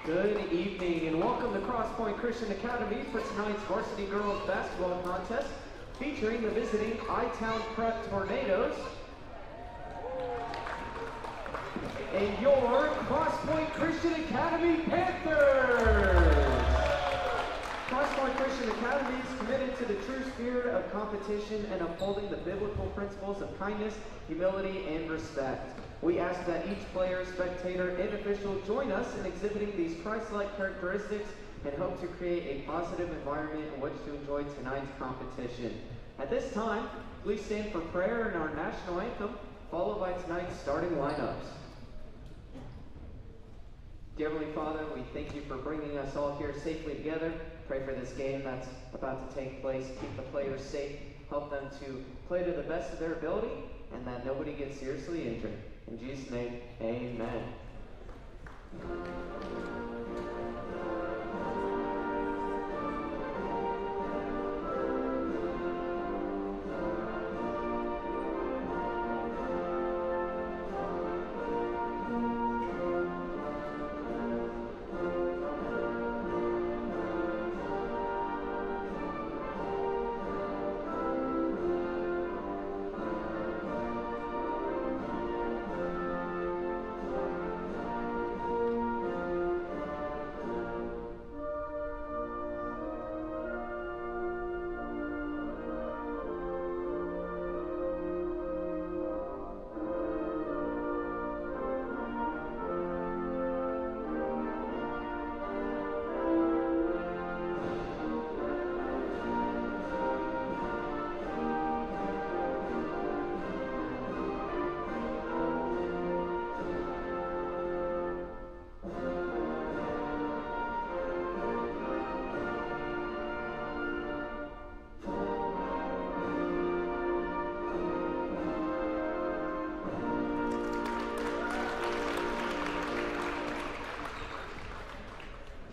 Good evening and welcome to Cross Point Christian Academy for tonight's Varsity Girls basketball contest featuring the visiting iTown Prep Tornadoes and your Cross Point Christian Academy Panthers. Cross Point Christian Academy is committed to the true spirit of competition and upholding the biblical principles of kindness, humility, and respect. We ask that each player, spectator, and official join us in exhibiting these Christ-like characteristics and hope to create a positive environment in which to enjoy tonight's competition. At this time, please stand for prayer and our national anthem, followed by tonight's starting lineups. Dear Heavenly Father, we thank you for bringing us all here safely together. Pray for this game that's about to take place. Keep the players safe. Help them to play to the best of their ability and that nobody gets seriously injured. In Jesus' name, amen.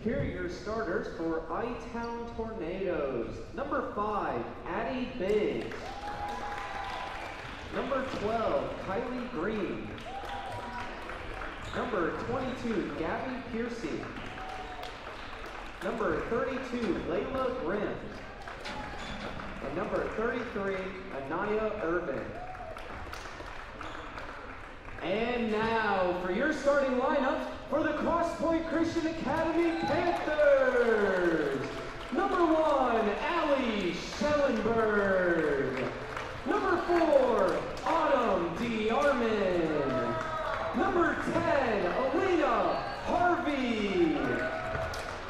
Here are your starters for iTown Tornadoes. Number 5, Addie Biggs. Number 12, Kylie Green. Number 22, Gabby Piercy. Number 32, Layla Grimm. And number 33, Anaya Irvin. And now for your starting lineups for the Cross Point Christian Academy Panthers. Number 1, Allie Schellenberg. Number 4, Autumn D. Armin. Number 10, Alina Harvey.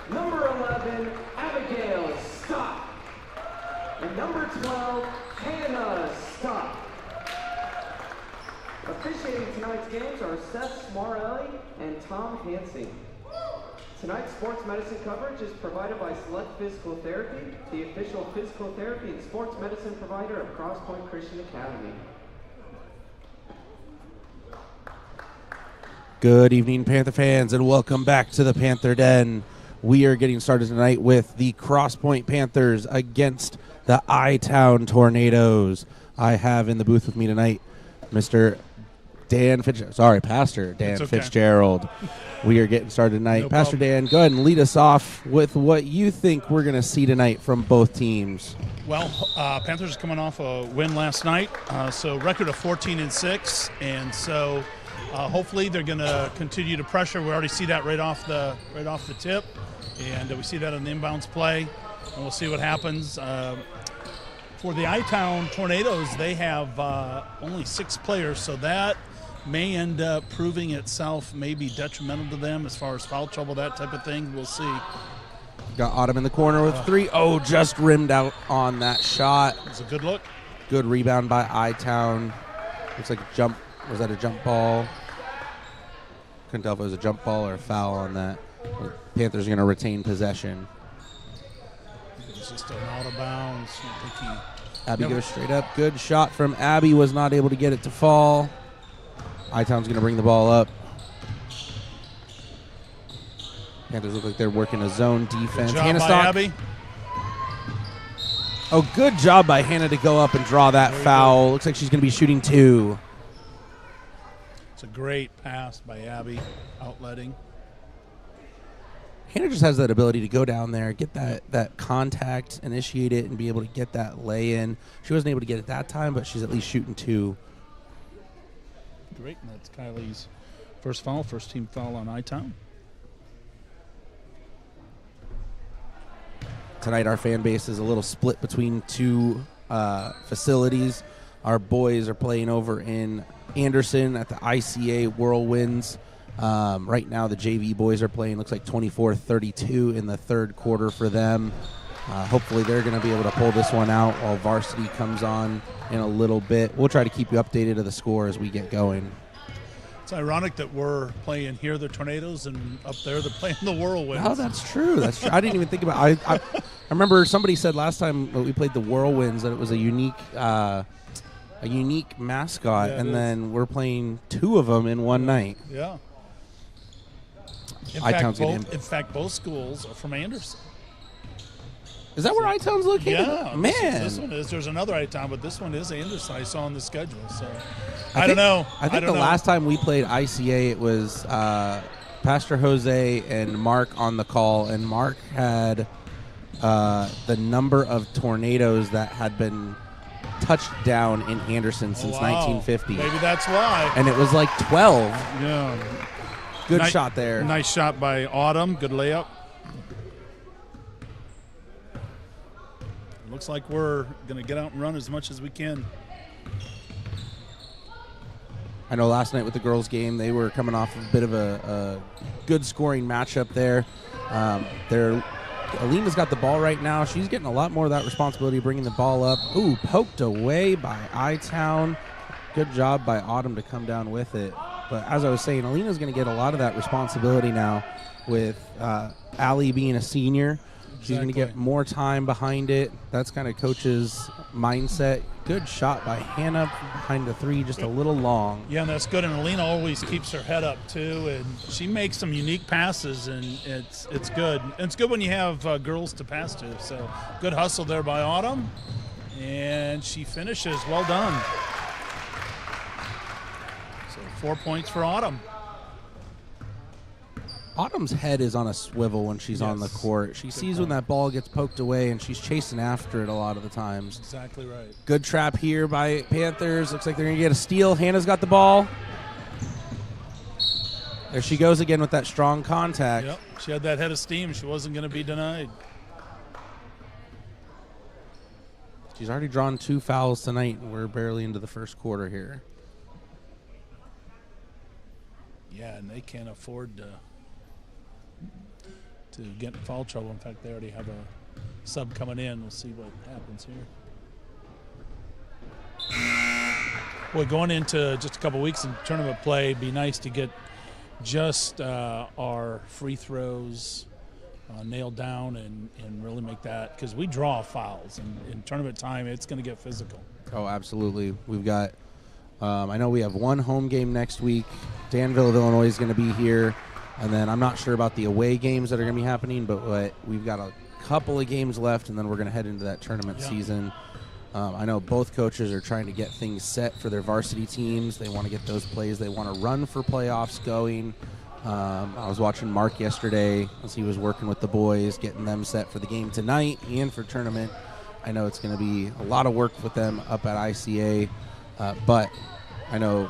Number 11, Abigail Stock. And number 12, Hannah Stock. Officiating tonight's games are Seth Smarelli and Tom Hansing. Tonight's sports medicine coverage is provided by Select Physical Therapy, the official physical therapy and sports medicine provider of Cross Point Christian Academy. Good evening, Panther fans, and welcome back to the Panther Den. We are getting started tonight with the Cross Point Panthers against the iTown Tornadoes. I have in the booth with me tonight Pastor Dan Fitzgerald. We are getting started tonight. No Pastor problem. Dan, go ahead and lead us off with what you think we're going to see tonight from both teams. Well, Panthers are coming off a win last night, so record of 14-6, and so hopefully they're going to continue to pressure. We already see that right off the tip, and we see that in the inbounds play, and we'll see what happens. For the iTown Tornadoes, they have only 6 players, so that may end up proving itself maybe detrimental to them as far as foul trouble, that type of thing. We'll see. Got Autumn in the corner with 3. Oh, just rimmed out on that shot. It's a good look. Good rebound by iTown. Looks like a jump. Was that a jump ball? Couldn't tell if it was a jump ball or a foul on that. The Panthers are going to retain possession. It's just an out of bounds. I think Abby goes straight up. Good shot from Abby. Was not able to get it to fall. iTown's going to bring the ball up. Panthers look like they're working a zone defense. Good job Hannah by Stock. Abby. Oh, good job by Hannah to go up and draw that foul. Looks like she's going to be shooting 2. It's a great pass by Abby, outletting. Hannah just has that ability to go down there, get that contact, initiate it, and be able to get that lay in. She wasn't able to get it that time, but she's at least shooting 2. Great, and that's Kylie's first foul, first team foul on iTown. Tonight our fan base is a little split between 2 facilities. Our boys are playing over in Anderson at the ICA Whirlwinds. Right now the JV boys are playing, looks like 24-32 in the third quarter for them. Hopefully they're going to be able to pull this one out while varsity comes on in a little bit. We'll try to keep you updated of the score as we get going. It's ironic that we're playing here the Tornadoes and up there they're playing the Whirlwinds. Oh, that's true. That's true. I didn't even think about it. I remember somebody said last time that we played the Whirlwinds that it was a unique mascot, Yeah, and then we're playing 2 of them in one night. Yeah. In fact, both schools are from Anderson. Is that where iTown's located? Yeah, man. This one is. There's another iTown, but this one is Anderson. I saw on the schedule. So I don't know. I think the last time we played ICA, it was Pastor Jose and Mark on the call, and Mark had the number of tornadoes that had been touched down in Anderson since 1950. Maybe that's why. And it was like 12. Yeah. Good shot there. Nice shot by Autumn. Good layup. Looks like we're going to get out and run as much as we can. I know last night with the girls' game, they were coming off a bit of a good scoring matchup there. Alina's got the ball right now. She's getting a lot more of that responsibility, bringing the ball up. Ooh, poked away by iTown. Good job by Autumn to come down with it. But as I was saying, Alina's going to get a lot of that responsibility now with Allie being a senior. She's going to get more time behind it. That's kind of coach's mindset. Good shot by Hannah behind the 3, just a little long. Yeah, and that's good. And Alina always keeps her head up too, and she makes some unique passes, and it's good. And it's good when you have girls to pass to. So good hustle there by Autumn, and she finishes. Well done. So 4 points for Autumn. Autumn's head is on a swivel when she's on the court. She sees when that ball gets poked away, and she's chasing after it a lot of the times. Exactly right. Good trap here by Panthers. Looks like they're going to get a steal. Hannah's got the ball. There she goes again with that strong contact. Yep, she had that head of steam. She wasn't going to be denied. She's already drawn 2 fouls tonight, and we're barely into the first quarter here. Yeah, and they can't afford to get in foul trouble. In fact, they already have a sub coming in. We'll see what happens here. Boy, going into just a couple weeks in tournament play, it'd be nice to get just our free throws nailed down and really make that, because we draw fouls. And in tournament time, it's going to get physical. Oh, absolutely. We've got, I know we have 1 home game next week. Danville of Illinois is going to be here. And then I'm not sure about the away games that are going to be happening, but we've got a couple of games left, and then we're going to head into that tournament season. I know both coaches are trying to get things set for their varsity teams. They want to get those plays. They want to run for playoffs going. I was watching Mark yesterday as he was working with the boys, getting them set for the game tonight and for tournament. I know it's going to be a lot of work with them up at ICA, but I know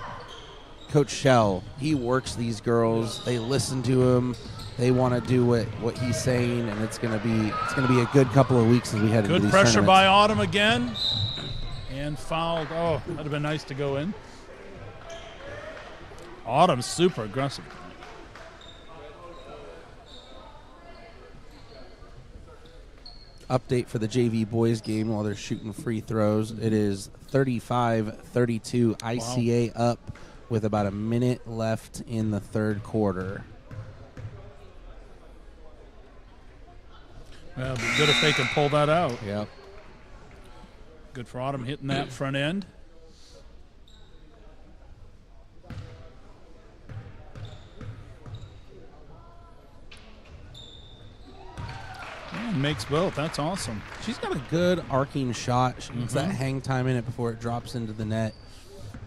Coach Shell, he works these girls. They listen to him. They want to do what he's saying, and it's gonna be a good couple of weeks as we head into these Good pressure tournaments. by Autumn again, and fouled. Oh, that'd have been nice to go in. Autumn's super aggressive. Update for the JV boys game while they're shooting free throws. It is 35-32. ICA up with about a minute left in the third quarter. Well, it'd be good if they can pull that out. Yep. Good for Autumn hitting that front end. And makes both. That's awesome. She's got a good arcing shot. She gets that hang time in it before it drops into the net.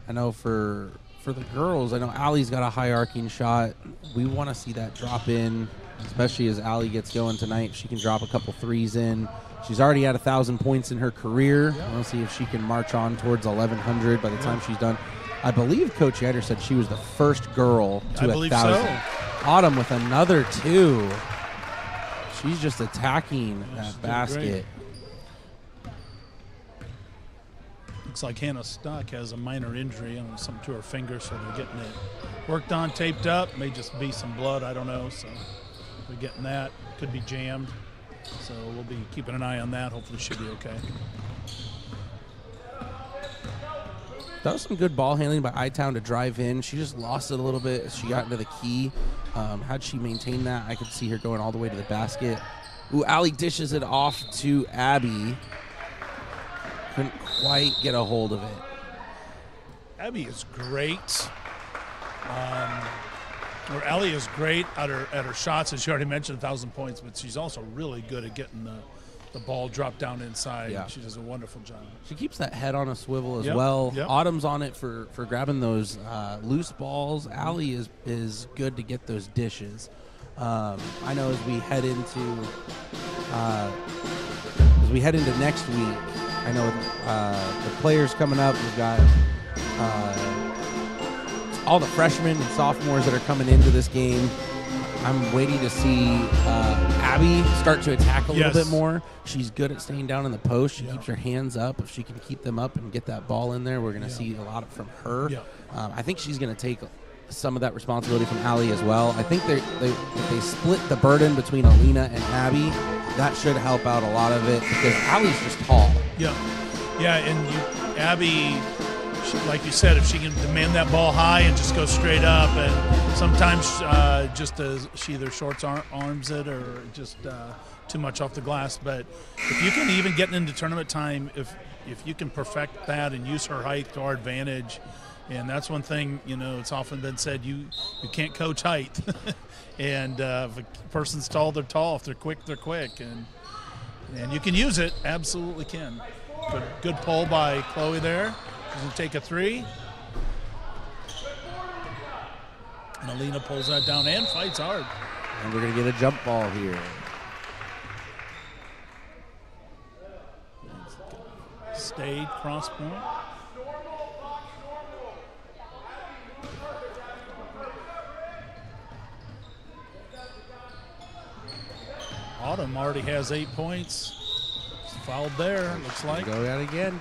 I know for the girls, I know Allie's got a high arcing shot. We want to see that drop in especially as Allie gets going tonight. She can drop a couple threes in. She's already at 1,000 points in her career. Yeah. We'll see if she can march on towards 1,100 by the time she's done. I believe Coach Yeder said she was the first girl to 1,000. believe so. Autumn with another 2. She's just attacking that basket. Looks like Hannah Stock has a minor injury on something to her finger, so they're getting it worked on, taped up. May just be some blood, I don't know. So we're getting that. Could be jammed. So we'll be keeping an eye on that. Hopefully she'll be okay. That was some good ball handling by iTown to drive in. She just lost it a little bit as she got into the key. How'd she maintain that? I could see her going all the way to the basket. Ooh, Allie dishes it off to Abby. Couldn't quite get a hold of it. Abby is great. Or Allie is great at her shots, as she already mentioned, 1,000 points, but she's also really good at getting the ball dropped down inside. Yeah. She does a wonderful job. She keeps that head on a swivel as Yep, well. yep. Autumn's on it for grabbing those loose balls. Allie is good to get those dishes. I know as we head into next week, I know the players coming up. We've got all the freshmen and sophomores that are coming into this game. I'm waiting to see Abby start to attack a little bit more. She's good at staying down in the post. She keeps her hands up. If she can keep them up and get that ball in there, we're going to see a lot from her. Yeah. I think she's going to take some of that responsibility from Allie as well. I think if they split the burden between Alina and Abby, that should help out a lot of it because Allie's just tall. Yeah, and Abby, like you said, if she can demand that ball high and just go straight up, and sometimes just as she either shorts arms it or just too much off the glass. But if you can even get into tournament time, if you can perfect that and use her height to our advantage, and that's one thing, it's often been said, you can't coach height. And if a person's tall, they're tall. If they're quick, they're quick. And you can use it, absolutely can. Good pull by Chloe there. She's going to take a 3. And Alina pulls that down and fights hard. And we're going to get a jump ball here. Stayed cross point. Autumn already has 8 points. She's fouled there, looks like. Go at it again.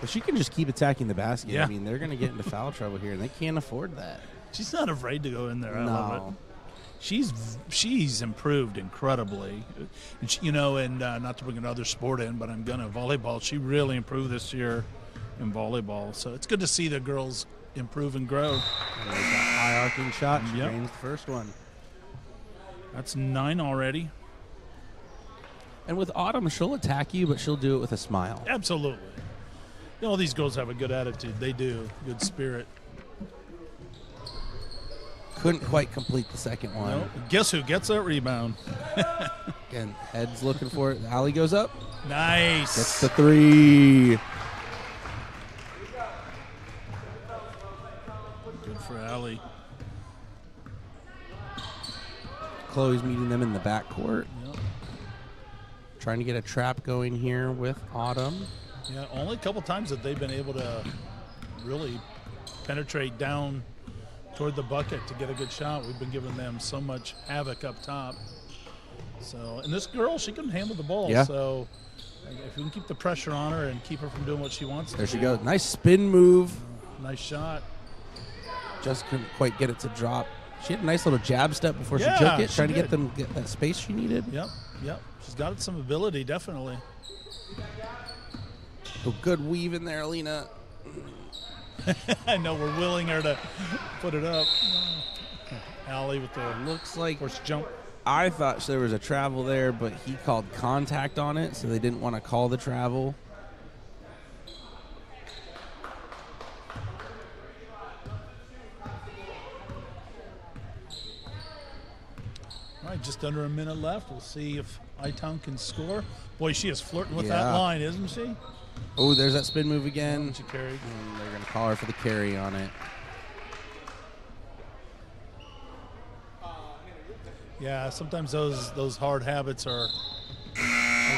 But she can just keep attacking the basket. Yeah. I mean, they're going to get into foul trouble here, and they can't afford that. She's not afraid to go in there. I love it. No. She's improved incredibly. And not to bring another sport in, but I'm going to volleyball. She really improved this year in volleyball. So it's good to see the girls improve and grow. And there's that high arcing shot. She Yep. drains the first one. That's 9 already. And with Autumn, she'll attack you, but she'll do it with a smile. Absolutely. All these girls have a good attitude. They do. Good spirit. Couldn't quite complete the second one. Well, guess who gets that rebound? Again, head's looking for it. The alley goes up. Nice. Gets the 3. Good for Allie. Chloe's meeting them in the backcourt. Yep. Trying to get a trap going here with Autumn. Yeah, only a couple times that they've been able to really penetrate down toward the bucket to get a good shot. We've been giving them so much havoc up top. So, and this girl, she can handle the ball. Yeah. So if we can keep the pressure on her and keep her from doing what she wants to There she do. goes. Nice spin move. Nice shot. Just couldn't quite get it to drop. She had a nice little jab step before Yeah, she took it, she trying to did. get that space she needed. Yep. She's got some ability, definitely. A good weave in there, Alina. I know we're willing her to put it up. Allie with the Looks like force jump. I thought there was a travel there, but he called contact on it, so they didn't want to call the travel. All right, just under a minute left. We'll see if iTown can score. Boy, she is flirting with that Yeah. line, isn't she? Oh, there's that spin move again. She carried. And they're going to call her for the carry on it. Yeah, sometimes those hard habits are, or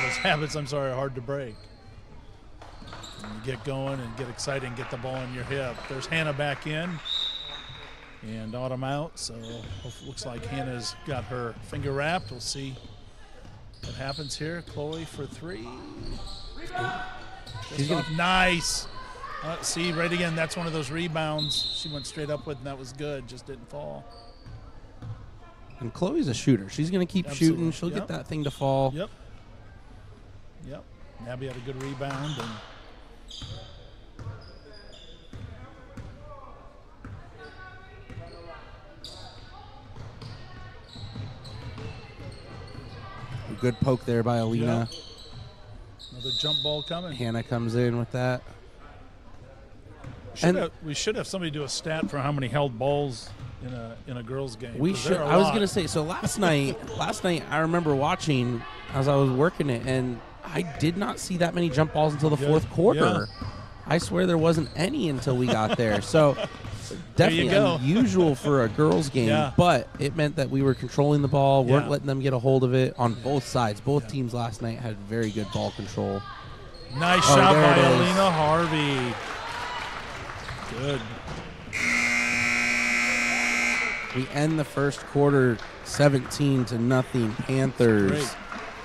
those habits, I'm sorry, are hard to break. And you get going and get excited and get the ball in your hip. There's Hannah back in and Autumn out, so looks like Hannah's got her finger wrapped. We'll see what happens here. Chloe for three. Nice. See, right again, that's one of those rebounds she went straight up with, and that was good, just didn't fall. And Chloe's a shooter. She's going to keep shooting. She'll get that thing to fall. Yep. Nabby had a good rebound. And a good poke there by Alina. Yep. Another jump ball coming. Hannah comes in with that. We should have somebody do a stat for how many held balls in a girls' game. We should. I was going to say, so last night I remember watching as I was working it, and I did not see that many jump balls until the fourth quarter. Yeah. I swear there wasn't any until we got there. So definitely unusual for a girls' game, but it meant that we were controlling the ball, weren't letting them get a hold of it on both sides. Both teams last night had very good ball control. Nice shot by Alina Harvey. Good. We end the first quarter 17-0 Panthers.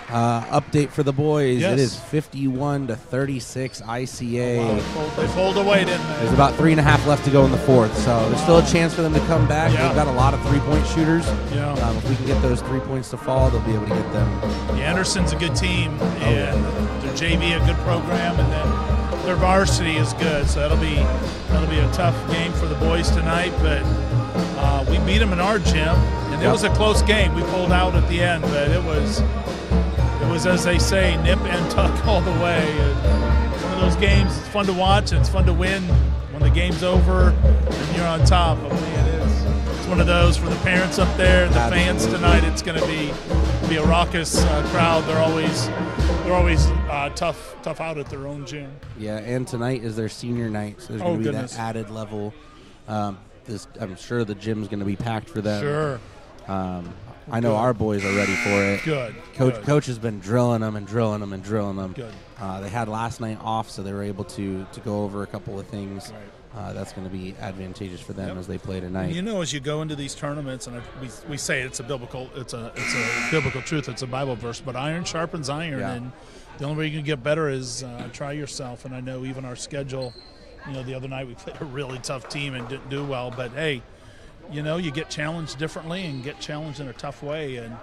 Update for the boys. It is 51-36 ICA. They pulled away, didn't they? There's about 3.5 left to go in the fourth, so there's still a chance for them to come back. They've got a lot of three-point shooters. If we can get those 3 points to fall, they'll be able to get them. Anderson's a good team, and their JV a good program, and then their varsity is good. So that'll be a tough game for the boys tonight. But we beat them in our gym, and it was a close game. We pulled out at the end, but it was, as they say, nip and tuck all the way. It's one of those games, it's fun to watch, and it's fun to win when the game's over and you're on top. I mean, it's one of those for the parents up there, the fans tonight. It's going to be a raucous crowd. They're always tough out at their own gym. Yeah, and tonight is their senior night, so there's going to be that added level. I'm sure the gym's going to be packed for them. Sure. I know our boys are ready for it. Good. Coach has been drilling them. Good. They had last night off, so they were able to go over a couple of things. Right. That's going to be advantageous for them as they play tonight. You know, as you go into these tournaments, and we say it's a biblical truth, it's a Bible verse, but iron sharpens iron, and the only way you can get better is try yourself. And I know even our schedule, the other night we played a really tough team and didn't do well, but hey, you get challenged differently and get challenged in a tough way, and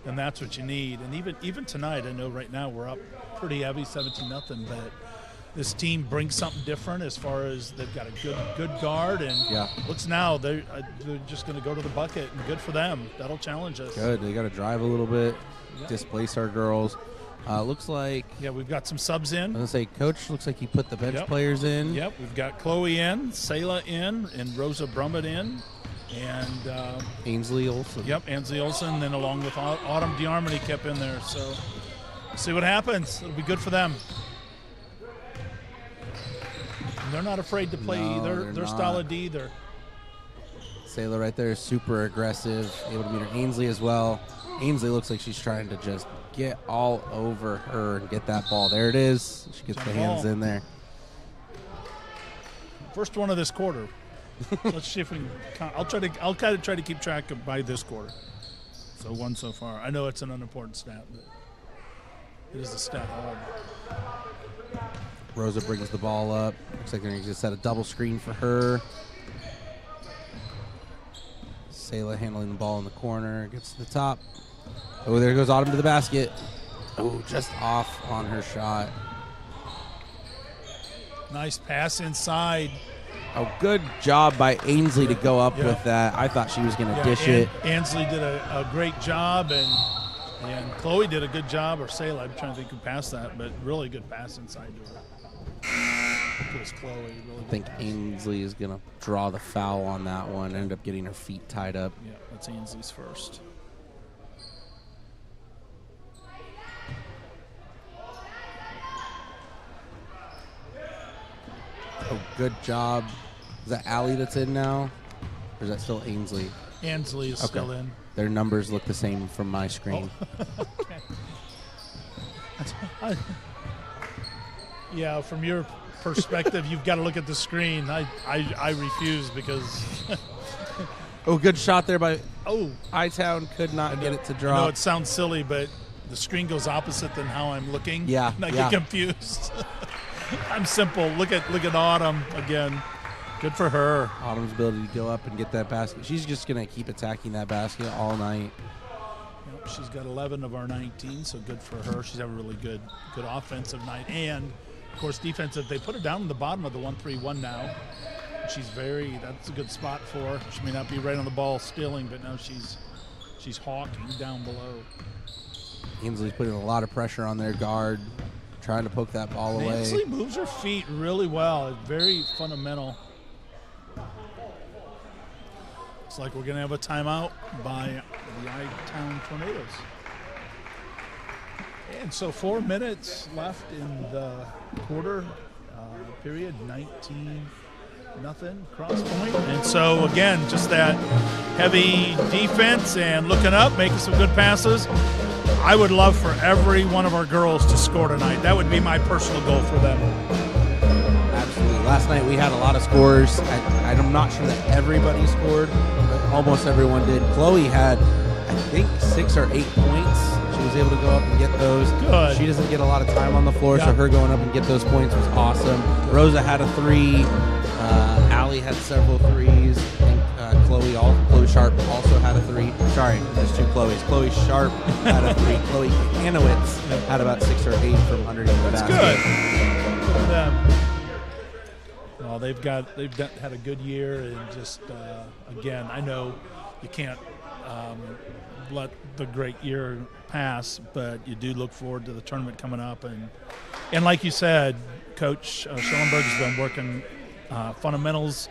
that's what you need. And even tonight, I know right now we're up pretty heavy, 17-0, but this team brings something different as far as they've got a good guard, and looks now they're just going to go to the bucket, and good for them. That'll challenge us. Good. They got to drive a little bit, displace our girls. Looks like we've got some subs in. I was going to say, Coach looks like he put the bench players in. Yep, we've got Chloe in, Sayla in, and Rosa Brummett in. And Ainsley Olsen. Yep, Ainsley Olsen, then along with Autumn DeArmony kept in there. So we'll see what happens. It'll be good for them. And they're not afraid to play their style of D either. Sayla right there is super aggressive, able to meet her. Ainsley as well. Ainsley looks like she's trying to just get all over her and get that ball. There it is. She gets the hands in there. First one of this quarter. Let's see if we can. I'll kind of try to keep track of by this quarter. So one so far. I know it's an unimportant stat, but it is a stat hog. Rosa brings the ball up. Looks like they're going to set a double screen for her. Sayla handling the ball in the corner. Gets to the top. Oh, there goes Autumn to the basket. Oh, just off on her shot. Nice pass inside. Oh, good job by Ainsley to go up with that. I thought she was going to dish it. Ainsley did a great job, and Chloe did a good job, or Sayla. I'm trying to think who passed that, but really good pass inside to her. It was Chloe. Really I think Ainsley is going to draw the foul on that one, end up getting her feet tied up. Yeah, that's Ainsley's first. Oh, good job. Is that Allie that's in now? Or is that still Ainsley? Ainsley is still in. Their numbers look the same from my screen. Okay. Yeah, from your perspective, you've got to look at the screen. I refuse because. Oh, good shot there by Oh, iTown. Could not get it to I know drop. it sounds silly, but the screen goes opposite than how I'm looking. Yeah, and I yeah. get confused. I'm simple. Look at Autumn again. Good for her. Autumn's ability to go up and get that basket. She's just going to keep attacking that basket all night. Yep, she's got 11 of our 19, so good for her. She's having a really good offensive night. And, of course, defensive. They put her down in the bottom of the 1-3-1 now. That's a good spot for her. She may not be right on the ball stealing, but now she's hawking down below. Ainsley's putting a lot of pressure on their guard, trying to poke that ball away. Ainsley moves her feet really well. It's very fundamental. Looks like we're going to have a timeout by the iTown Tornadoes. And so 4 minutes left in the quarter period, 19-0 cross point. And so, again, just that heavy defense and looking up, making some good passes. I would love for every one of our girls to score tonight. That would be my personal goal for them. Absolutely. Last night we had a lot of scores. I'm not sure that everybody scored, but almost everyone did. Chloe had, I think, 6 or 8 points. She was able to go up and get those. Good. She doesn't get a lot of time on the floor, so her going up and get those points was awesome. Rosa had a 3. Allie had several 3s. I think Chloe Sharp also had a 3. Sorry, there's 2 Chloes. Chloe Sharp had a 3. Chloe Hanowitz had about 6 or 8 from underneath the basket. Good. Good for them. Well, they've had a good year, and just again, I know you can't let the great year pass, but you do look forward to the tournament coming up, and like you said, Coach Schellenberg has been working fundamentals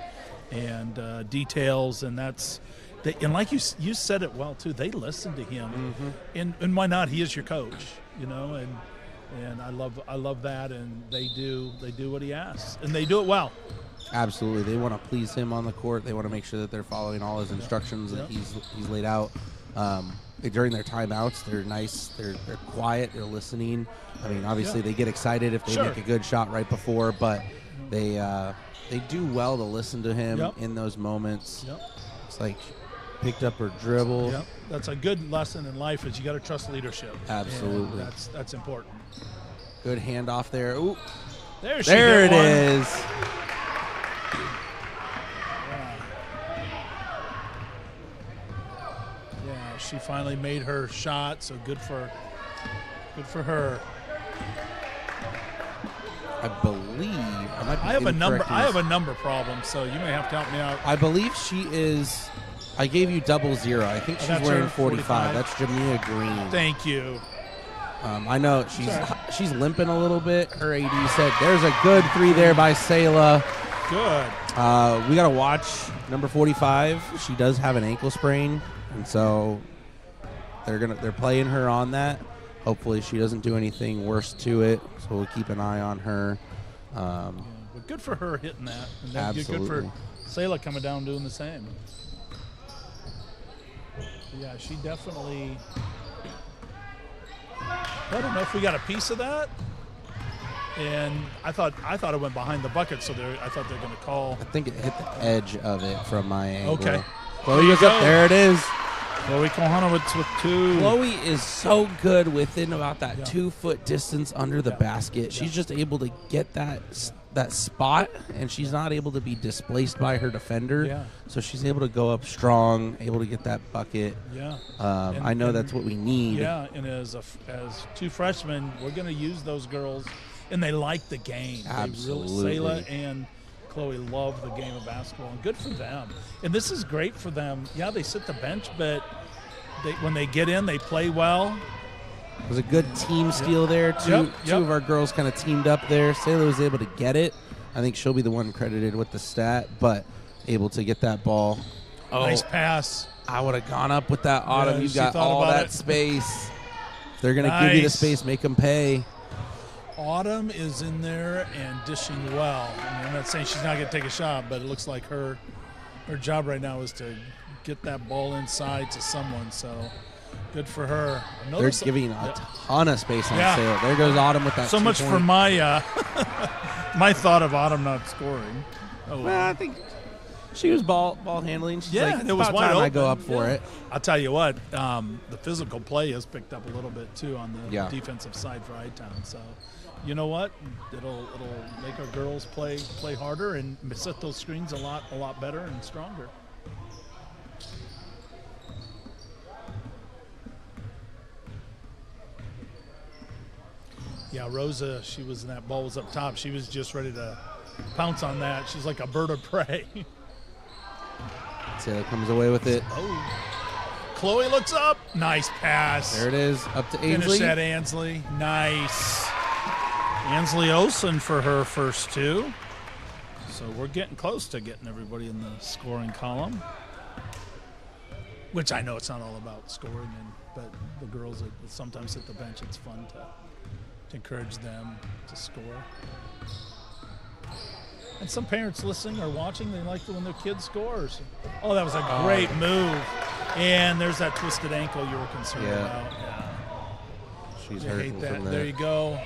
and details, and and like you said it well too. They listen to him, and why not? He is your coach, and I love that, and they do what he asks, and they do it well. Absolutely, they want to please him on the court. They want to make sure that they're following all his instructions that he's laid out. During their timeouts, they're nice. They're quiet. They're listening. I mean, obviously they get excited if they make a good shot right before, but they do well to listen to him in those moments. It's like picked up her dribble. That's a good lesson in life. Is you got to trust leadership. Absolutely, and that's important. Good handoff there. Ooh, there it is. Yeah, she finally made her shot. So good for her. I believe I have a number problem, so you may have to help me out. I believe she is. I gave you 00. I think she's wearing 45. That's Jamia Green. Thank you. I know she's limping a little bit. Her AD said there's a good 3 there by Sayla. Good. We got to watch number 45. She does have an ankle sprain, and so they're playing her on that. Hopefully she doesn't do anything worse to it, so we'll keep an eye on her. But good for her hitting that. And then Absolutely. Good for Sayla coming down doing the same. Yeah, she definitely. I don't know if we got a piece of that. And I thought it went behind the bucket, so I thought they're going to call. I think it hit the edge of it from my angle. Okay. Chloe goes up. There it is. Chloe Kohanowitz with 2. Chloe is so good within about that 2-foot distance under the basket. She's just able to get that spot, and she's not able to be displaced by her defender. Yeah. So she's able to go up strong, able to get that bucket. Yeah. I know that's what we need. Yeah, and as 2 freshmen, we're going to use those girls, and they like the game. Absolutely. Sayla and Chloe love the game of basketball, and good for them. And this is great for them. Yeah, they sit the bench, but when they get in, they play well. It was a good team steal there. Two of our girls kind of teamed up there. Sayla was able to get it. I think she'll be the one credited with the stat, but able to get that ball. Nice pass. I would have gone up with that, Autumn. You've got all that space. If they're going to give you the space, make them pay. Autumn is in there and dishing well. I mean, I'm not saying she's not going to take a shot, but it looks like her job right now is to get that ball inside to someone. So good for her. They're giving a ton of space on sale. There goes Autumn with that. So much for my my thought of Autumn not scoring. Oh, well, I think she was ball handling. She's like, it was about wide time open. I go up for it. I'll tell you what, the physical play has picked up a little bit too on the Yeah. defensive side for iTown. So, you know what? It'll make our girls play harder and set those screens a lot better and stronger. Yeah, Rosa, she was in that ball was up top. She was just ready to pounce on that. She's like a bird of prey. Taylor comes away with it. Oh. Chloe looks up. Nice pass. There it is. Up to Finish Ainsley. that, Ansley. Nice. Ansley Olsen for her first 2. So we're getting close to getting everybody in the scoring column. Which I know it's not all about scoring, but the girls that sometimes at the bench, it's fun to encourage them to score. And some parents listening or watching, they like when their kid scores. Oh, that was a great move. And there's that twisted ankle you were concerned about. Yeah. She's You hurting hate that. from that. There you go.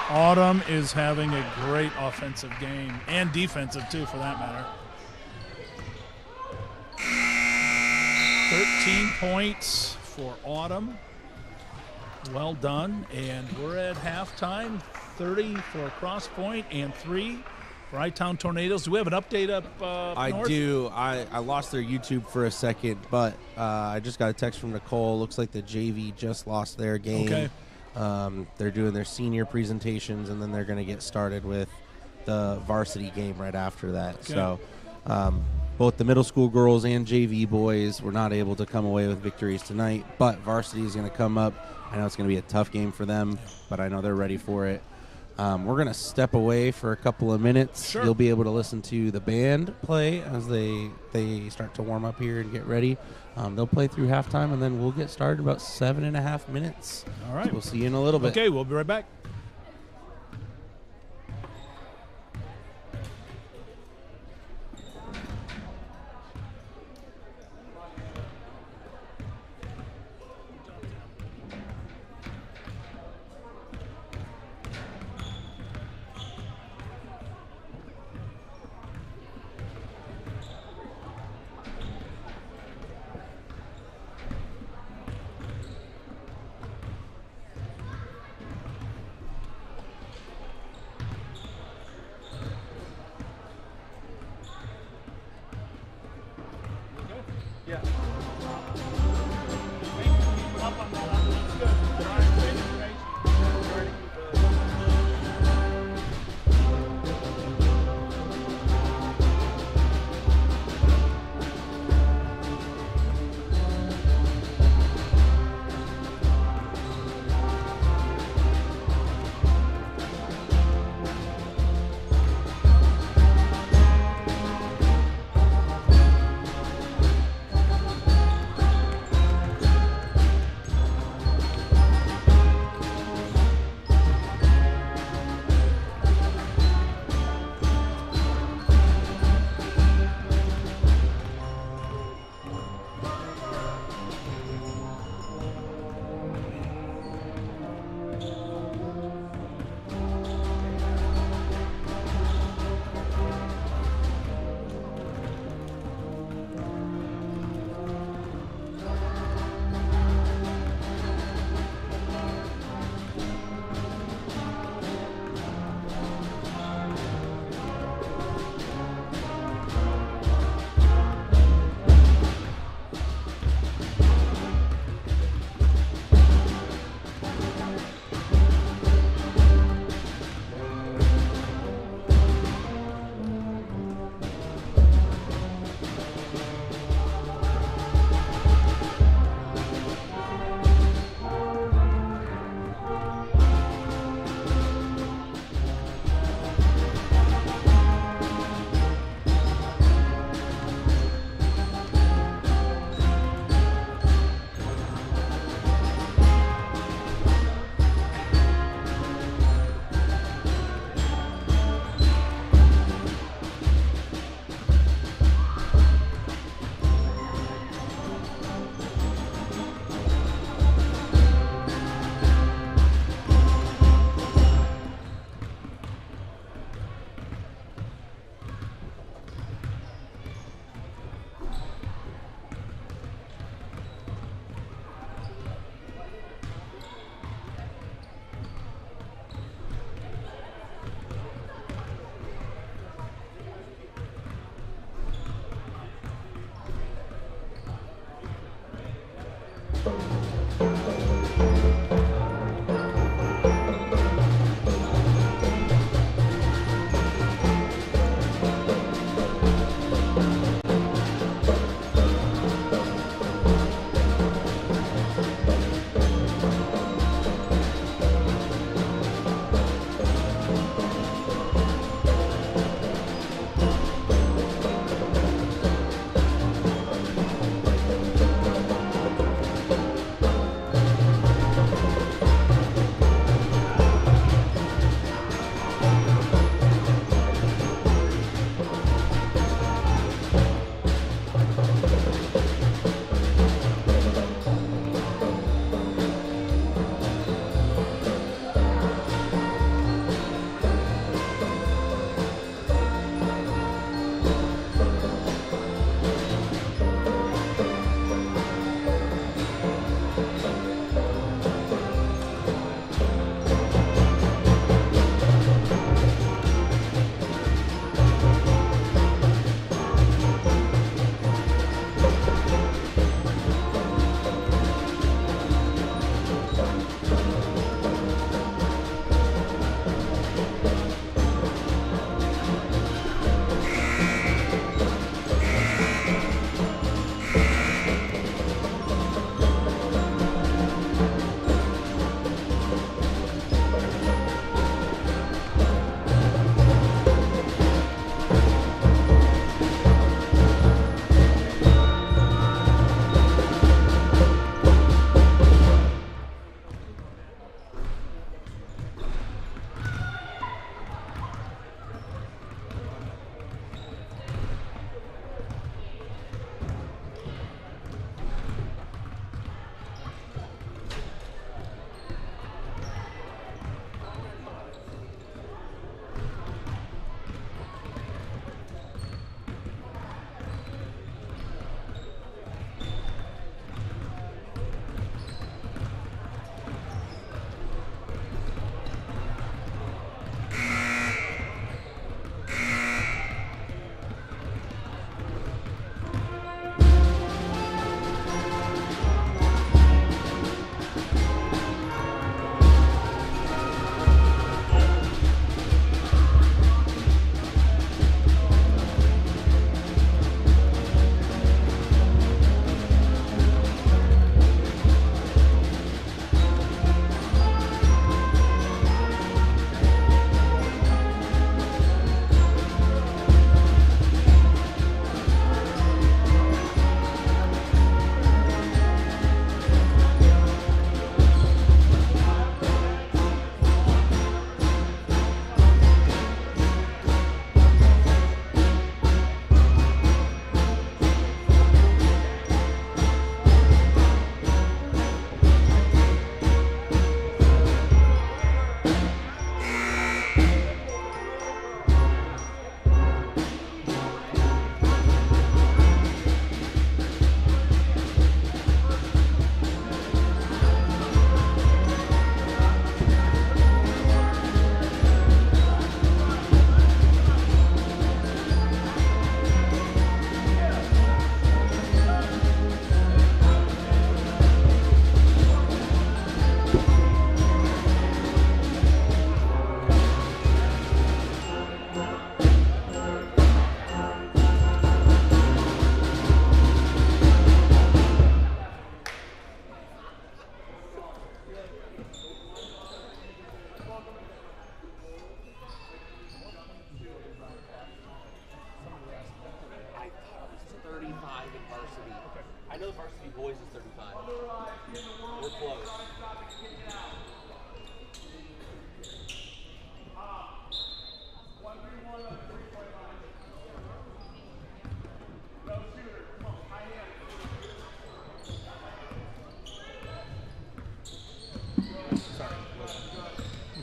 Autumn is having a great offensive game and defensive too, for that matter. 13 points for Autumn. Well done. And we're at halftime. 30 for Cross Point and 3 for iTown Tornadoes. Do we have an update up I north? do. I lost their YouTube for a second, but I just got a text from Nicole. Looks like the JV just lost their game. Okay. They're doing their senior presentations, and then they're going to get started with the varsity game right after that. Okay. So both the middle school girls and JV boys were not able to come away with victories tonight, but varsity is going to come up. I know it's going to be a tough game for them, but I know they're ready for it. We're going to step away for a couple of minutes. Sure. You'll be able to listen to the band play as they start to warm up here and get ready. They'll play through halftime, and then we'll get started about 7.5 minutes. All right. So we'll see you in a little bit. Okay, we'll be right back.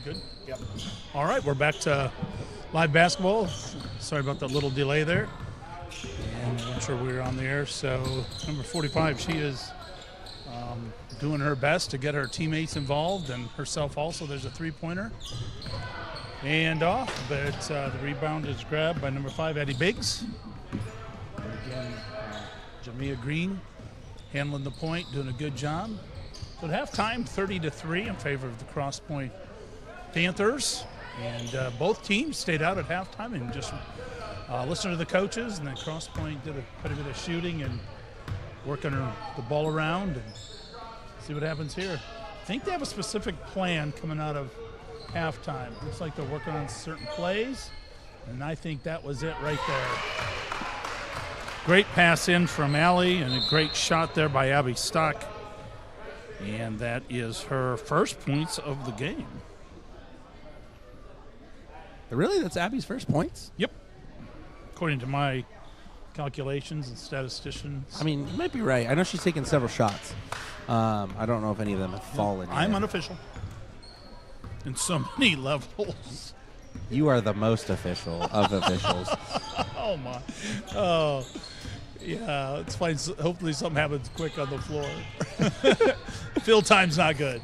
Good. Yep. All right, we're back to live basketball. Sorry about that little delay there. And I'm not sure we were on the air. So number 45, she is doing her best to get her teammates involved and herself also. There's a three-pointer. And off, but the rebound is grabbed by number 5, Addie Biggs. And again, Jamia Green handling the point, doing a good job. So at halftime, 30-3 in favor of the Cross Point Panthers. And both teams stayed out at halftime and just listened to the coaches. And then Cross Point did quite a bit of shooting and working the ball around and see what happens here. I think they have a specific plan coming out of halftime. Looks like they're working on certain plays, and I think that was it right there. Great pass in from Allie and a great shot there by Abby Stock, and that is her first points of the game. Really? That's Abby's first points? Yep. According to my calculations and statisticians. I mean, you might be right. I know she's taken several shots. I don't know if any of them have fallen I'm yet. unofficial in so many levels. You are the most official of officials. Oh, my. Oh, yeah. It's fine. Hopefully something happens quick on the floor. Fill time's not good.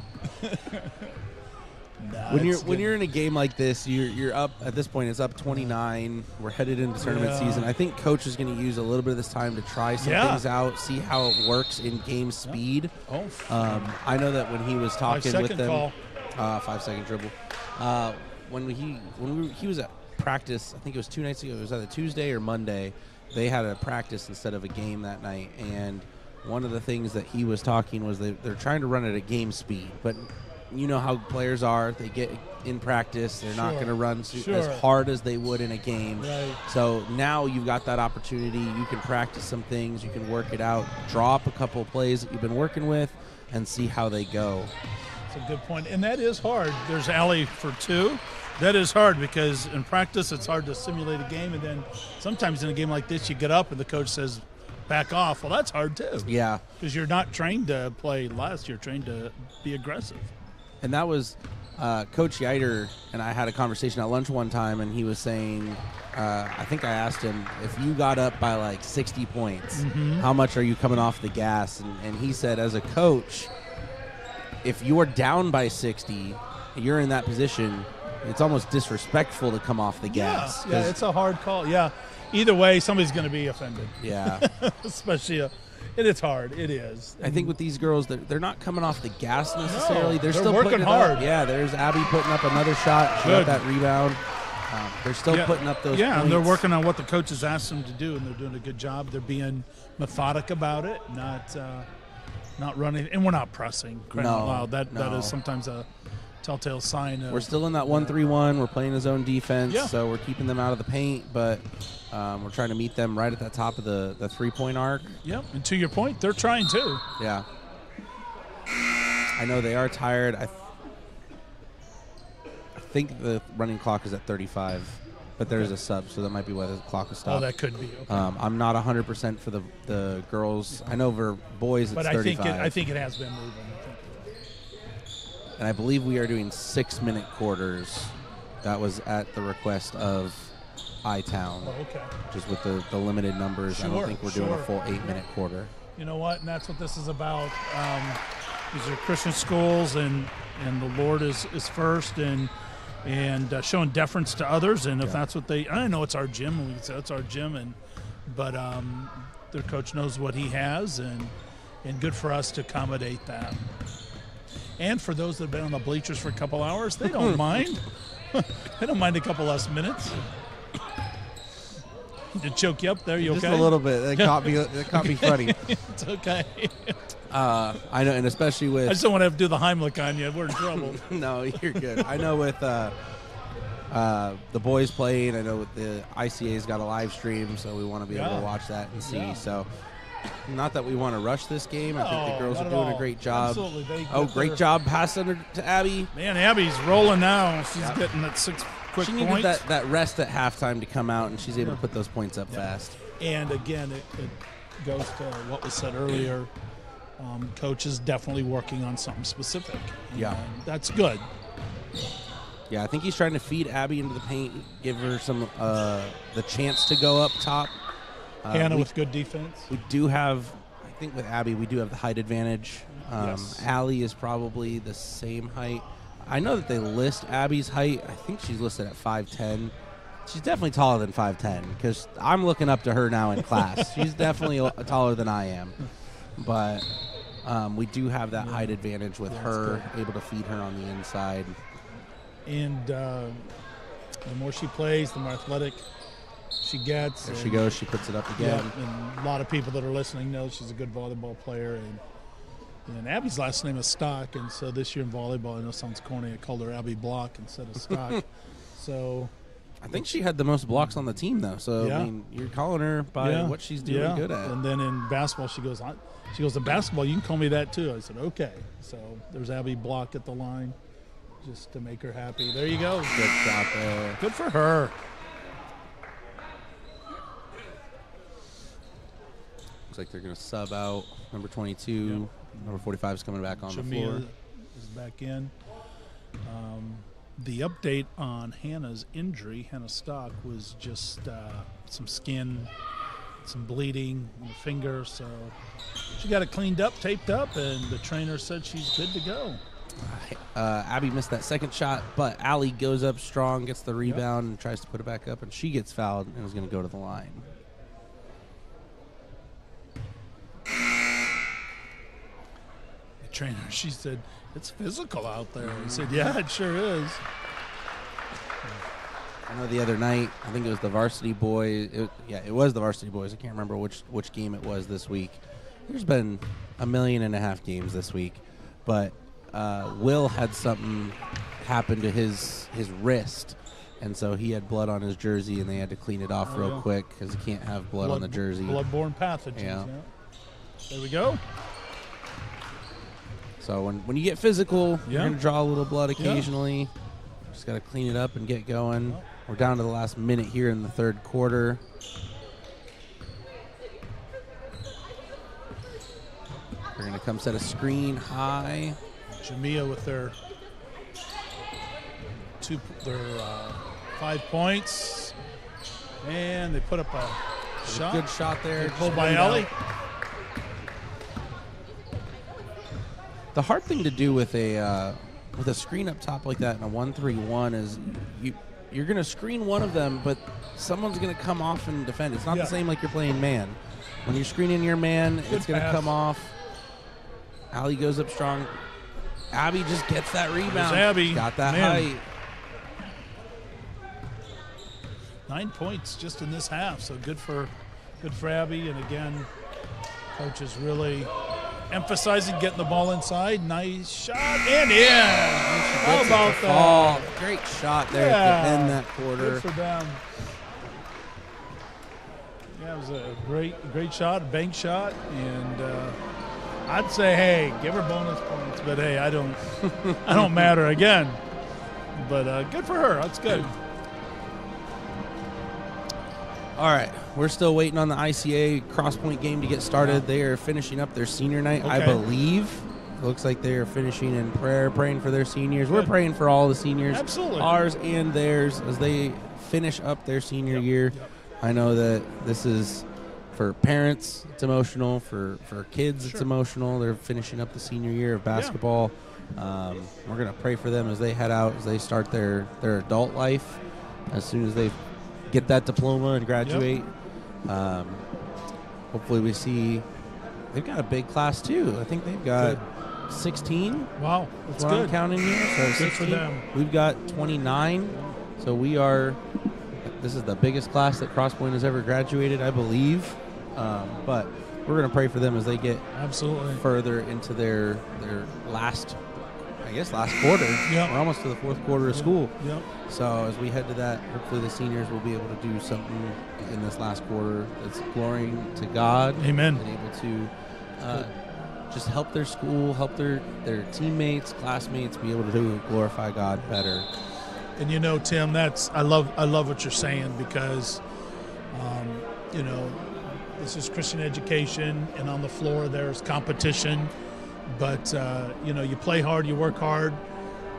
When you're in a game like this, you're up at this point. It's up 29. We're headed into tournament season. I think coach is going to use a little bit of this time to try some things out, see how it works in game speed. I know that when he was talking with them, 5-second dribble. When he was at practice, I think it was 2 nights ago. It was either Tuesday or Monday. They had a practice instead of a game that night, and one of the things that he was talking was they're trying to run it at game speed, but you know how players are. They get in practice. They're not going to run as hard as they would in a game. Right. So now you've got that opportunity. You can practice some things. You can work it out. Draw up a couple of plays that you've been working with and see how they go. That's a good point. And that is hard. There's Allie for 2. That is hard because in practice it's hard to simulate a game. And then sometimes in a game like this you get up and the coach says, back off. Well, that's hard too. Yeah. Because you're not trained to play less. You're trained to be aggressive. And that was Coach Yiter and I had a conversation at lunch one time, and he was saying, I think I asked him, if you got up by like 60 points, how much are you coming off the gas? And he said, as a coach, if you're down by 60, you're in that position, it's almost disrespectful to come off the gas. Yeah, it's a hard call. Yeah. Either way, somebody's going to be offended. Yeah. Especially and it's hard. It is. I think with these girls, they're not coming off the gas necessarily. No, they're still working putting it hard. Up. Yeah, there's Abby putting up another shot. She got that rebound. They're still putting up those points. And they're working on what the coaches asked them to do, and they're doing a good job. They're being methodic about it, not running. And we're not pressing. No, that is sometimes a telltale sign. We're still in that 1-3-1. We're playing a zone defense, so we're keeping them out of the paint, but we're trying to meet them right at the top of the three-point arc. Yep, and to your point, they're trying too. Yeah. I know they are tired. I think the running clock is at 35, but there's a sub, so that might be why the clock is stopped. Oh, that could be. Okay. I'm not 100% for the girls. I know for boys it's 35. But I think it has been moving. And I believe we are doing 6-minute quarters. That was at the request of iTown. Oh, okay. Just with the limited numbers, I don't think we're doing a full 8-minute quarter. You know what? And that's what this is about. These are Christian schools, and the Lord is first, and showing deference to others. And if that's what I know it's our gym, and we can say it's our gym, but their coach knows what he has, and good for us to accommodate that. And for those that have been on the bleachers for a couple hours, they don't mind. They don't mind a couple less minutes. To choke you up there, you Just okay? a little bit. It caught me funny. It's okay. I know, and especially with... I just don't want to have to do the Heimlich on you. We're in trouble. No, you're good. I know with the boys playing, I know with the ICA's got a live stream, so we want to be able to watch that and see. Yeah. So, not that we want to rush this game. I think the girls not are at doing all. a great job. Absolutely. Great job passing to Abby. Man, Abby's rolling now. She's getting that 6 quick She points. needed that rest at halftime to come out, and she's able to put those points up fast. And again, it goes to what was said earlier. Coach is definitely working on something specific. Yeah. That's good. Yeah, I think he's trying to feed Abby into the paint, give her some the chance to go up top. Hannah with good defense. We do have, I think with Abby, we do have the height advantage. Yes. Allie is probably the same height. I know that they list Abby's height. I think she's listed at 5'10". She's definitely taller than 5'10", because I'm looking up to her now in class. She's definitely taller than I am. But we do have that height advantage with her, able to feed her on the inside. And the more she plays, the more athletic she gets. There she goes. She puts it up again. Yeah, and a lot of people that are listening know she's a good volleyball player. And Abby's last name is Stock, and so this year in volleyball, I know it sounds corny, I called her Abby Block instead of Stock. So I think she had the most blocks on the team, though. So I mean, you're calling her by what she's doing good at. And then in basketball, she goes, in basketball, you can call me that too. I said, okay. So there's Abby Block at the line, just to make her happy. There you go. Good shot there. Good for her. Looks like they're going to sub out number 22. Yep. Number 45 is coming back on the floor. Is back in. The update on Hannah's injury, Hannah Stock, was just some skin, some bleeding on the finger. So she got it cleaned up, taped up, and the trainer said she's good to go. Abby missed that second shot, but Allie goes up strong, gets the rebound, and tries to put it back up, and she gets fouled and is going to go to the line. Trainer, she said, it's physical out there. I said, yeah, it sure is. I know the other night, I think it was the Varsity Boys. It was the Varsity Boys. I can't remember which game it was this week. There's been 1.5 million games this week, but Will had something happen to his wrist, and so he had blood on his jersey, and they had to clean it off real quick because you can't have blood on the jersey. Bloodborne pathogens. Yeah. There we go. So when you get physical, you're going to draw a little blood occasionally. Just got to clean it up and get going. We're down to the last minute here in the third quarter. They're going to come set a screen high. Jamia with their 5 points. And they put up a shot. Good shot there. Pulled by Ellie. The hard thing to do with a screen up top like that in a 1-3-1 is you're going to screen one of them, but someone's going to come off and defend. It's not the same like you're playing man. When you're screening your man, it's going to come off. Allie goes up strong. Abby just gets that rebound. There's Abby. Got that height. 9 points just in this half, so good for Abby. And again, coach is really emphasizing getting the ball inside. Nice shot and in. How about that? Great shot there to end that quarter. Good for them. Yeah, it was a great shot, a bank shot, and I'd say, hey, give her bonus points, but hey, I don't matter again. But good for her. That's good. All right, we're still waiting on the ICA Crosspoint game to get started. They are finishing up their senior night, I believe. It looks like they are finishing in prayer, praying for their seniors. We're praying for all the seniors, absolutely, ours and theirs, as they finish up their senior year. I know that this is for parents, it's emotional. For kids, it's emotional. They're finishing up the senior year of basketball. We're going to pray for them as they head out, as they start their adult life, as soon as they get that diploma and graduate. Hopefully we see they've got a big class too. I think they've got 16. Wow, that's what good. I'm counting here. So good 16. For them. We've got 29. So this is the biggest class that Crosspoint has ever graduated, I believe. But we're going to pray for them as they get further into their last quarter. We're almost to the fourth quarter of school. So as we head to that, hopefully the seniors will be able to do something in this last quarter that's glorying to God. Amen. And able to just help their school, help their teammates, classmates be able to glorify God better. And you know, Tim, I love what you're saying, because this is Christian education, and on the floor there's competition. But you play hard, you work hard,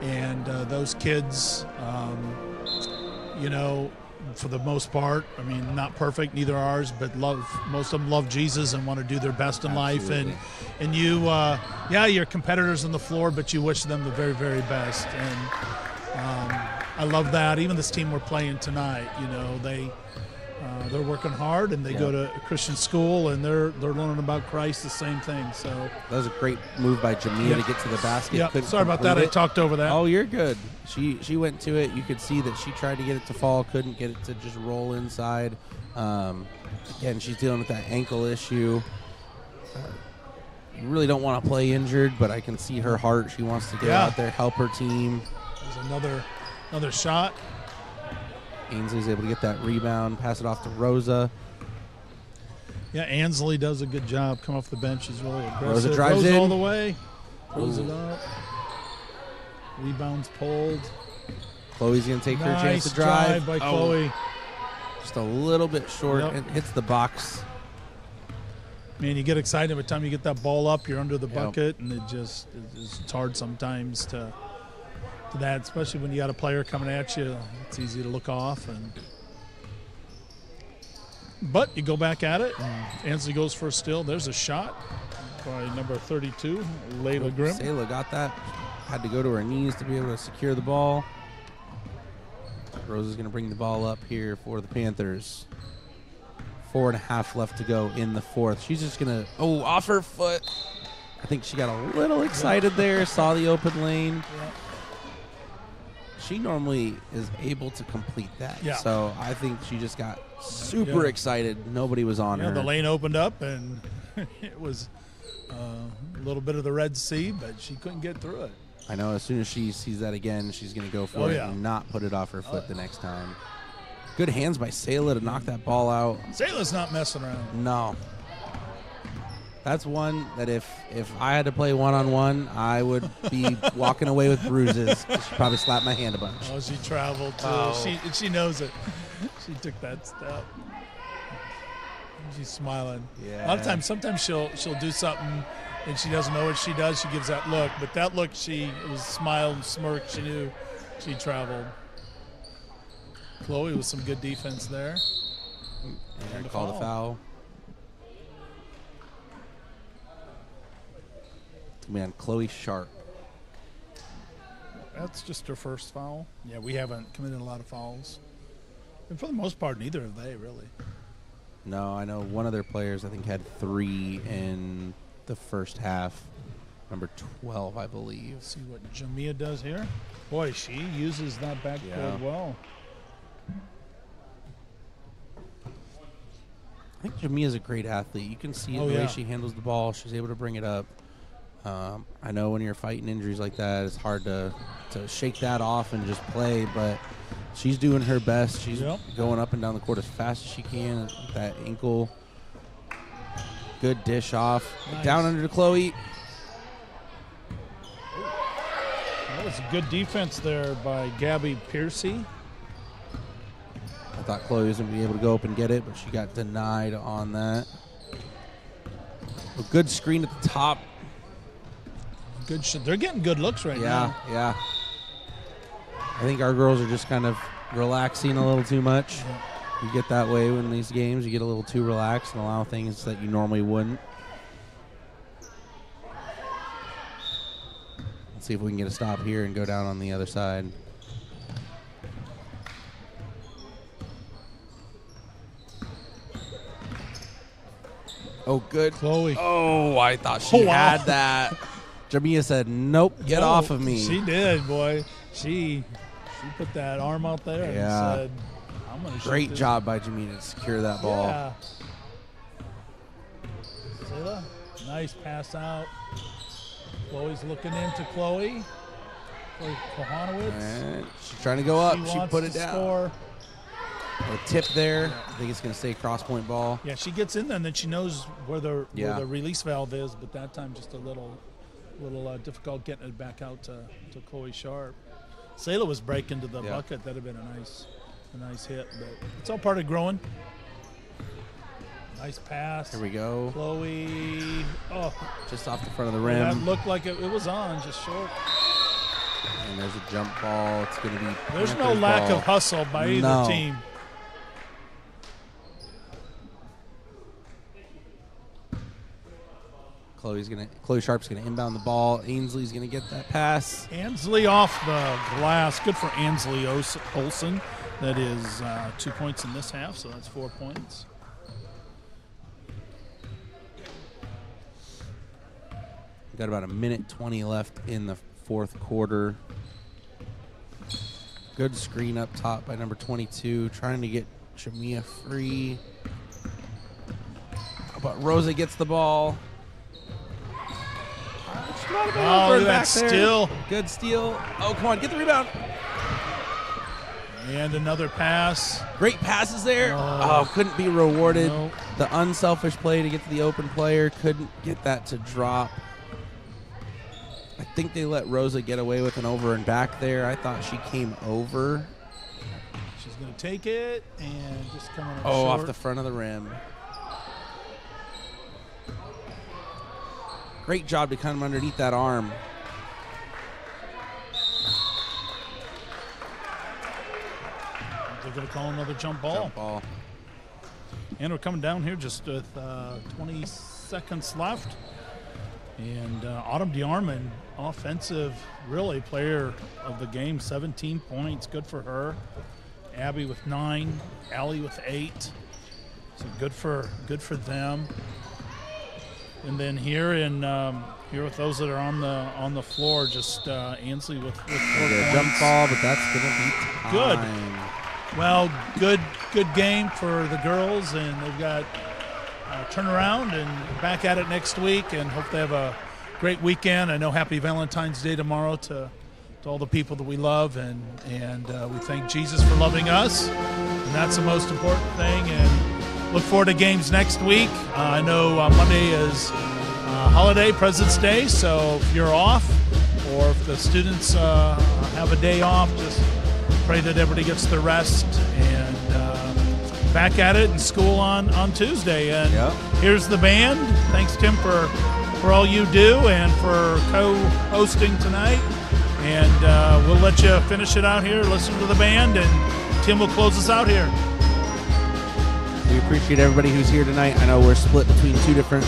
And those kids, you know, for the most part, I mean, not perfect, neither ours, but most of them love Jesus and want to do their best in life. And you, yeah, you're competitors on the floor, but you wish them the very, very best. And I love that. Even this team we're playing tonight, you know, they're working hard, and they go to a Christian school, and they're learning about Christ, the same thing. So that was a great move by Jamia to get to the basket. Yeah, sorry about that. I talked over that. Oh, you're good. She went to it. You could see that she tried to get it to fall, couldn't get it to just roll inside. Again, she's dealing with that ankle issue. You really don't want to play injured, but I can see her heart. She wants to get out there, help her team. There's another shot. Ainsley's able to get that rebound, pass it off to Rosa. Yeah, Ansley does a good job. Come off the bench. She's really aggressive. Rosa drives in all the way. Throws it up. Rebounds pulled. Chloe's going to take her chance to drive. By Chloe. Just a little bit short and hits the box. Man, you get excited every time you get that ball up. You're under the bucket, and it's hard sometimes to that, especially when you got a player coming at you. It's easy to look off, but you go back at it, and Ansley goes for a steal. There's a shot by number 32, Layla Grimm. Sayla got that. Had to go to her knees to be able to secure the ball. Rose is going to bring the ball up here for the Panthers. 4.5 left to go in the fourth. She's just going to, off her foot. I think she got a little excited there, saw the open lane. Yeah. She normally is able to complete that. Yeah. So I think she just got super excited. Nobody was on her. The lane opened up, and it was a little bit of the Red Sea, but she couldn't get through it. I know as soon as she sees that again, she's going to go for it and not put it off her foot the next time. Good hands by Sayla to knock that ball out. Sayla's not messing around. No. That's one that if I had to play one-on-one, I would be walking away with bruises. She'd probably slap my hand a bunch. Oh, she traveled, too. She knows it. She took that step. She's smiling. Yeah. A lot of times, sometimes she'll do something, and she doesn't know what she does. She gives that look. But that look, it was smile and smirk. She knew she traveled. Chloe with some good defense there. And called a foul. Man, Chloe Sharp. That's just her first foul. Yeah, we haven't committed a lot of fouls. And for the most part, neither have they, really. No, I know one of their players, I think, had 3 in the first half. Number 12, I believe. Let's see what Jamia does here. Boy, she uses that backboard well. I think Jamia's a great athlete. You can see the way she handles the ball. She's able to bring it up. I know when you're fighting injuries like that, it's hard to shake that off and just play, but she's doing her best. She's going up and down the court as fast as she can. That ankle, good dish off. Nice. Down under to Chloe. That was good defense there by Gabby Piercy. I thought Chloe was going to be able to go up and get it, but she got denied on that. A good screen at the top. Good shit. They're getting good looks right now. Yeah. I think our girls are just kind of relaxing a little too much. Yeah. You get that way in these games. You get a little too relaxed and allow things that you normally wouldn't. Let's see if we can get a stop here and go down on the other side. Oh, good. Chloe. Oh, I thought she had that. Jamia said, nope, get off of me. She did, boy. She put that arm out there and said, I'm going to shoot Great this. job by Jamia to secure that ball. Yeah. Sayla, nice pass out. Chloe's looking into Chloe. Kohanowitz. And she's trying to go up. She put it down. Score. A tip there. I think it's going to stay cross-point ball. Yeah, she gets in there, and then she knows where the release valve is, but that time just a little difficult getting it back out to Chloe Sharp. Sayla was breaking to the bucket. That would have been a nice hit, but it's all part of growing. Nice pass. Here we go. Chloe. Oh. Just off the front of the rim. That looked like it was on, just short. And there's a jump ball. It's going to be There's no Panthers lack ball. of hustle by either team. Chloe Sharp's gonna inbound the ball. Ainsley's gonna get that pass. Ansley off the glass. Good for Ansley Olsen. That is 2 points in this half, so that's 4 points. We've got about a minute 20 left in the fourth quarter. Good screen up top by number 22, trying to get Jamia free. But Rosa gets the ball. Oh, look at that steal. Good steal. Oh, come on, get the rebound. And another pass. Great passes there. Oh, couldn't be rewarded. No. The unselfish play to get to the open player, couldn't get that to drop. I think they let Rosa get away with an over and back there. I thought she came over. She's going to take it and just coming up short. short. Off the front of the rim. Great job to come underneath that arm. They're going to call another jump ball. And we're coming down here just with 20 seconds left. And Autumn DeArmond, offensive, really player of the game, 17 points, good for her. Abby with 9, Allie with 8. So good for them. And then here with those that are on the floor, just Ansley with 4 points. Jump ball, but that's going to be time. Good. Well, good game for the girls, and they've got turn around and back at it next week, and hope they have a great weekend. I know Happy Valentine's Day tomorrow to all the people that we love, and we thank Jesus for loving us, and that's the most important thing. And look forward to games next week. I know Monday is holiday, President's Day, so if you're off or if the students have a day off, just pray that everybody gets their rest, and back at it in school on Tuesday. And here's the band. Thanks, Tim, for all you do and for co-hosting tonight. And we'll let you finish it out here, listen to the band, and Tim will close us out here. We appreciate everybody who's here tonight. I know we're split between 2 different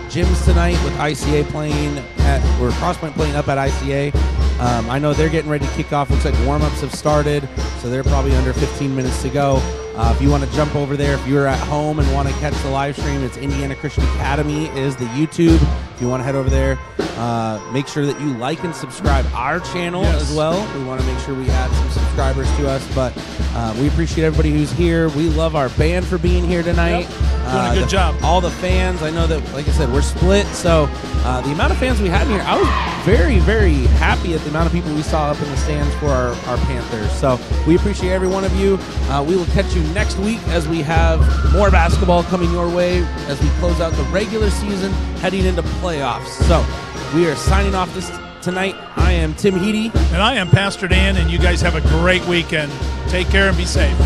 gyms tonight, with ICA playing or Crosspoint playing up at ICA. I know they're getting ready to kick off. Looks like warm-ups have started, so they're probably under 15 minutes to go. If you want to jump over there, if you're at home and want to catch the live stream, it's Indiana Christian Academy is the YouTube. If you want to head over there, make sure that you like and subscribe our channel as well. We want to make sure we add some subscribers to us, but we appreciate everybody who's here. We love our band for being here tonight. Doing a good job. All the fans. I know that, like I said, we're split, so the amount of fans we had in here, I was very, very happy at the amount of people we saw up in the stands for our Panthers. So we appreciate every one of you. We will catch you next week as we have more basketball coming your way as we close out the regular season, heading into playoffs. So we are signing off tonight. I am Tim Heedy. And I am Pastor Dan, and you guys have a great weekend. Take care and be safe.